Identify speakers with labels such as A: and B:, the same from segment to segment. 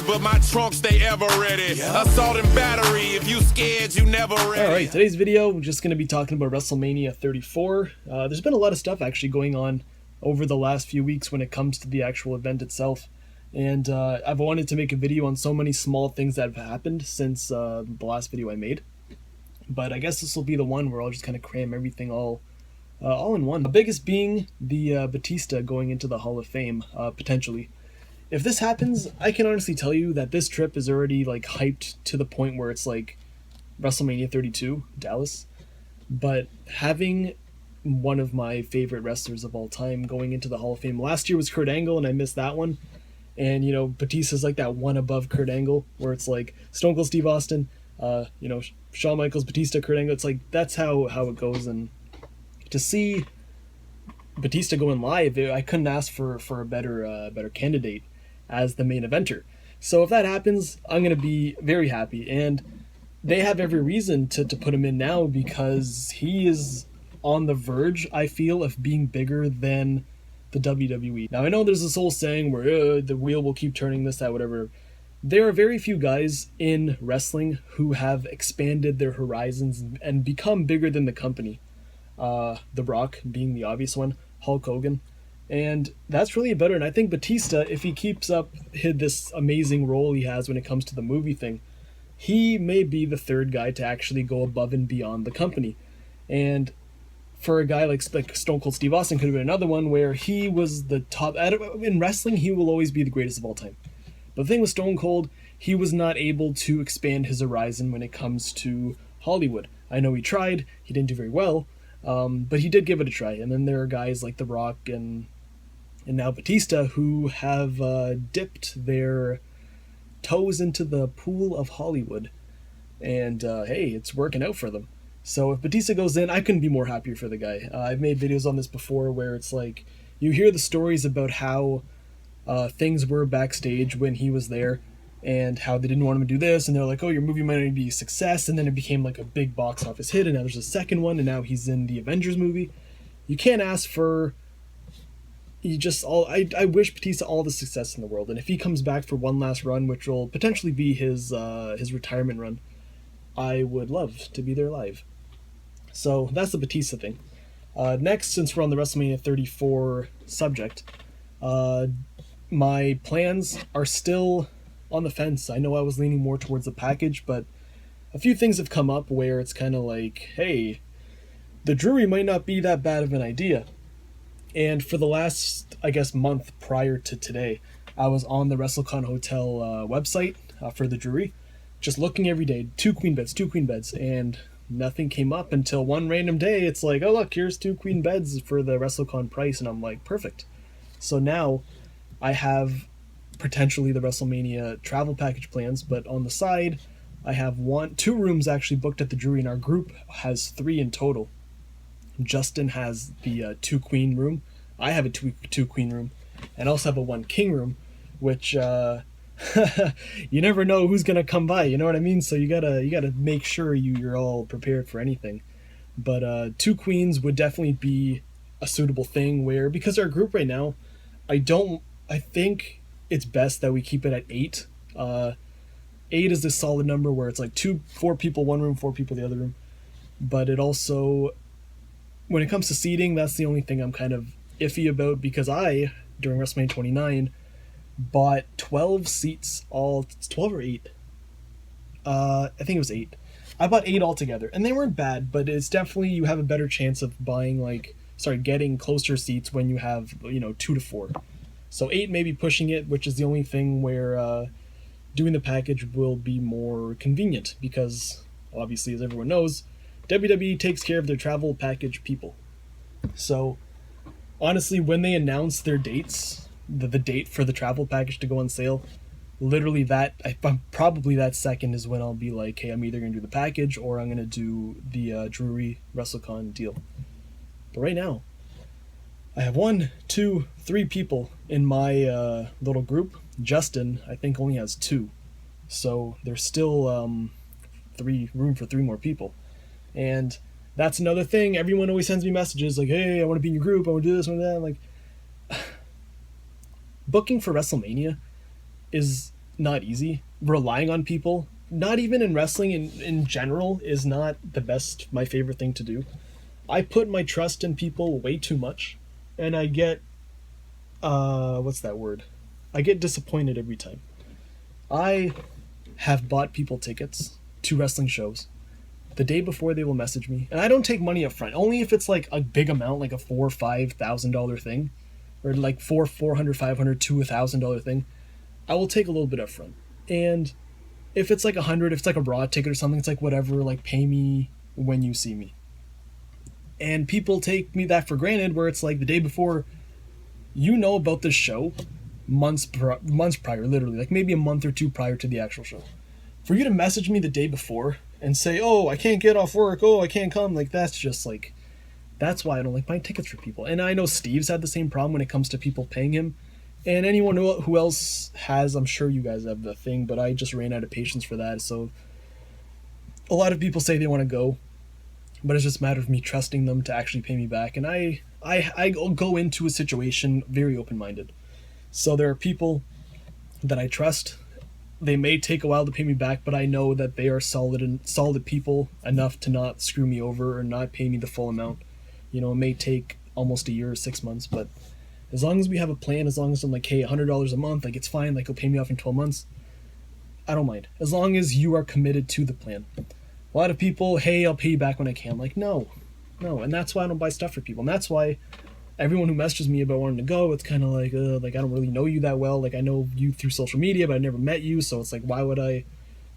A: but my trunk stay ever ready. Assault and battery, if you scared, you never ready.
B: Alright, today's video, we're just going to be talking about WrestleMania 34. There's been a lot of stuff actually going on over the last few weeks when it comes to the actual event itself. And I've wanted to make a video on so many small things that have happened since the last video I made. But I guess this will be the one where I'll just kind of cram everything all in one. The biggest being the Batista going into the Hall of Fame, potentially. If this happens, I can honestly tell you that this trip is already like hyped to the point where it's like WrestleMania 32, Dallas. But having one of my favorite wrestlers of all time going into the Hall of Fame. Last year was Kurt Angle, and I missed that one. And, you know, Batista's like that one above Kurt Angle, where it's like Stone Cold Steve Austin, Shawn Michaels, Batista, Kurt Angle. It's like, that's how it goes. And to see Batista going live, I couldn't ask for a better candidate as the main eventer. So if that happens, I'm going to be very happy. And they have every reason to put him in now, because he is on the verge, I feel, of being bigger than the WWE. Now, I know there's this whole saying where the wheel will keep turning, this, that, whatever. There are very few guys in wrestling who have expanded their horizons and become bigger than the company. The Rock being the obvious one, Hulk Hogan. And that's really about it. And I think Batista, if he keeps up this amazing role he has when it comes to the movie thing, he may be the third guy to actually go above and beyond the company. And for a guy like Stone Cold Steve Austin, could have been another one where he was the top. In wrestling, he will always be the greatest of all time. But the thing with Stone Cold, he was not able to expand his horizon when it comes to Hollywood. I know he tried, he didn't do very well, but he did give it a try. And then there are guys like The Rock and now Batista who have dipped their toes into the pool of Hollywood. And hey, it's working out for them. So if Batista goes in, I couldn't be more happier for the guy. I've made videos on this before where it's like, you hear the stories about how things were backstage when he was there, and how they didn't want him to do this, and they're like, oh, your movie might not be a success, and then it became like a big box office hit, and now there's a second one, and now he's in the Avengers movie. You can't ask for... I wish Batista all the success in the world, and if he comes back for one last run, which will potentially be his retirement run, I would love to be there live. So that's the Batista thing. Next, since we're on the WrestleMania 34 subject, my plans are still on the fence. I know I was leaning more towards the package, but a few things have come up where it's kind of like, hey, the Drury might not be that bad of an idea. And for the last, I guess, month prior to today, I was on the WrestleCon Hotel website for the Drury, just looking every day, two queen beds, and nothing came up until one random day. It's like, oh look, here's 2 queen beds for the WrestleCon price, and I'm like, perfect. So now I have potentially the WrestleMania travel package plans, but on the side, I have 2 rooms actually booked at the Drury, and our group has 3 in total. Justin has the 2 queen room. I have a 2 queen room, and also have a 1 king room, which you never know who's gonna come by. You know what I mean? So you gotta make sure you're all prepared for anything. But 2 queens would definitely be a suitable thing. Where, because our group right now, I think it's best that we keep it at 8. 8 is a solid number where it's like 4 people one room, 4 people the other room. But it also, when it comes to seating, that's the only thing I'm kind of iffy about, because I, during WrestleMania 29, bought 12 seats, 12 or 8? I think it was 8. I bought 8 altogether, and they weren't bad, but it's definitely, you have a better chance of getting closer seats when you have, 2 to 4. So 8 maybe pushing it, which is the only thing where doing the package will be more convenient, because obviously, as everyone knows, WWE takes care of their travel package people. So, honestly, when they announce their dates, the date for the travel package to go on sale, literally probably that second is when I'll be like, hey, I'm either going to do the package or I'm going to do the Drury WrestleCon deal. But right now, I have 1, 2, 3 people in my little group. Justin, I think, only has 2. So there's still room for 3 more people. And that's another thing. Everyone always sends me messages like, hey, I want to be in your group, I want to do this, I want to do that. Like, booking for WrestleMania is not easy. Relying on people, not even in wrestling in general, is not my favorite thing to do. I put my trust in people way too much, and I get what's that word? I get disappointed every time. I have bought people tickets to wrestling shows the day before they will message me, and I don't take money up front. Only if it's like a big amount, like a $4,000 or $5,000 thing, or like $400, $500 to $1,000 thing. I will take a little bit up front, and if it's like $100, if it's like a raw ticket or something, it's like whatever. Like pay me when you see me. And people take me that for granted, where it's like the day before, you know about this show months prior, literally, like maybe a month or two prior to the actual show. For you to message me the day before and say, oh, I can't get off work, oh, I can't come, like that's just like, that's why I don't like buying tickets for people. And I know Steve's had the same problem when it comes to people paying him. And anyone who else has, I'm sure you guys have the thing, but I just ran out of patience for that. So a lot of people say they want to go, but it's just a matter of me trusting them to actually pay me back. And I go into a situation very open-minded. So there are people that I trust. They may take a while to pay me back, but I know that they are solid people enough to not screw me over or not pay me the full amount. You know, it may take almost a year or 6 months, but as long as we have a plan, as long as I'm like, hey, $100 a month, like it's fine, like he'll pay me off in 12 months, I don't mind. As long as you are committed to the plan. A lot of people, hey, I'll pay you back when I can. Like, no. And that's why I don't buy stuff for people. And that's why everyone who messages me about wanting to go, it's kind of like I don't really know you that well. Like, I know you through social media, but I never met you. So it's like, why would I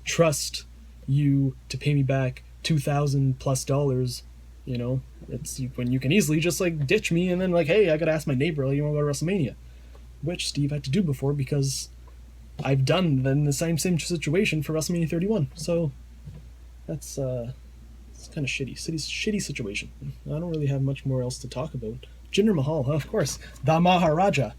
B: trust you to pay me back $2,000+? You know, it's when you can easily just like ditch me and then like, hey, I gotta ask my neighbor, like, you want to go to WrestleMania, which Steve had to do before because I've done then the same situation for WrestleMania 31. So that's it's kind of shitty situation. I don't really have much more else to talk about. Jinder Mahal, huh? Of course, the Maharaja.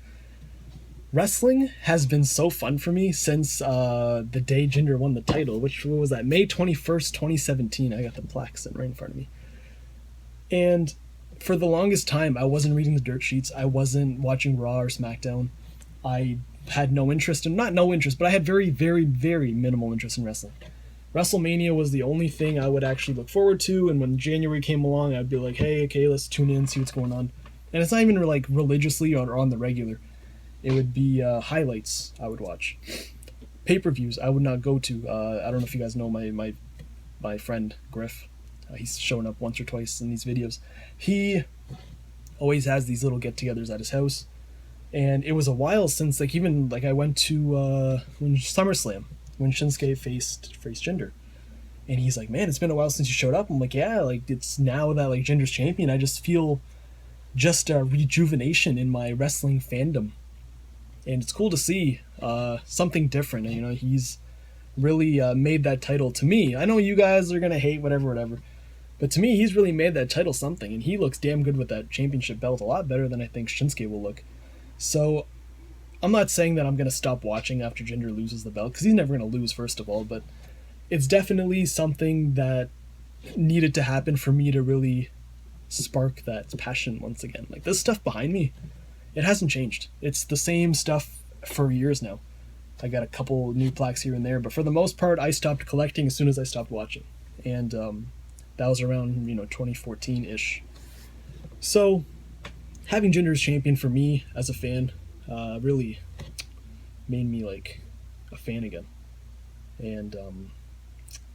B: Wrestling has been so fun for me since the day Jinder won the title, which was that May 21st, 2017. I got the plaque sitting right in front of me. And for the longest time, I wasn't reading the dirt sheets. I wasn't watching Raw or SmackDown. I had no interest not no interest, but I had very, very, very minimal interest in wrestling. WrestleMania was the only thing I would actually look forward to, and when January came along, I'd be like, hey, okay, let's tune in, see what's going on. And it's not even like religiously or on the regular. It would be highlights I would watch. Pay-per-views I would not go to. I don't know if you guys know my friend Griff. He's shown up once or twice in these videos. He always has these little get-togethers at his house, and it was a while since like even like I went to when SummerSlam when Shinsuke faced Jinder, and he's like, man, it's been a while since you showed up. I'm like, yeah, like it's now that like Jinder's champion, I just feel just a rejuvenation in my wrestling fandom, and it's cool to see something different. You know, he's really made that title to me. I know you guys are gonna hate whatever. But to me, he's really made that title something, and he looks damn good with that championship belt, a lot better than I think Shinsuke will look. So, I'm not saying that I'm going to stop watching after Jinder loses the belt, because he's never going to lose, first of all, but it's definitely something that needed to happen for me to really spark that passion once again. Like, this stuff behind me, it hasn't changed. It's the same stuff for years now. I got a couple new plaques here and there, but for the most part, I stopped collecting as soon as I stopped watching. And, that was around, 2014-ish. So, having Jinder as champion for me as a fan really made me like a fan again. And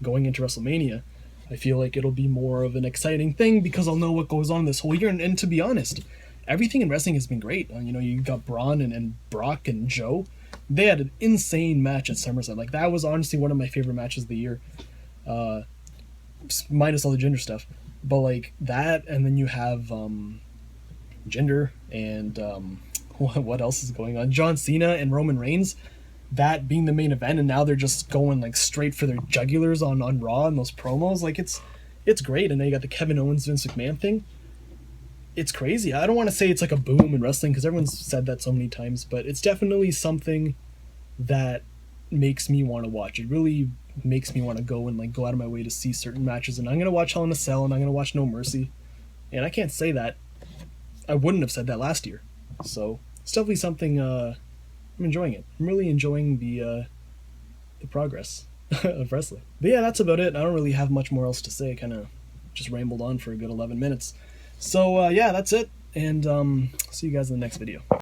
B: going into WrestleMania, I feel like it'll be more of an exciting thing because I'll know what goes on this whole year. And to be honest, everything in wrestling has been great. You got Braun and Brock and Joe. They had an insane match at SummerSlam. Like, that was honestly one of my favorite matches of the year. Minus all the Jinder stuff, but like that, and then you have Jinder and what else is going on? John Cena and Roman Reigns, that being the main event, and now they're just going like straight for their jugulars on Raw and those promos. Like it's great, and then you got the Kevin Owens Vince McMahon thing. It's crazy. I don't want to say it's like a boom in wrestling because everyone's said that so many times, but it's definitely something that makes me want to watch. It really makes me want to go and like go out of my way to see certain matches, and I'm gonna watch Hell in a Cell and I'm gonna watch No Mercy, and I can't say that I wouldn't have said that last year. So it's definitely something I'm enjoying it. I'm really enjoying the the progress of wrestling. But yeah, that's about it. I don't really have much more else to say. Kind of just rambled on for a good 11 minutes. So yeah, that's it. And see you guys in the next video.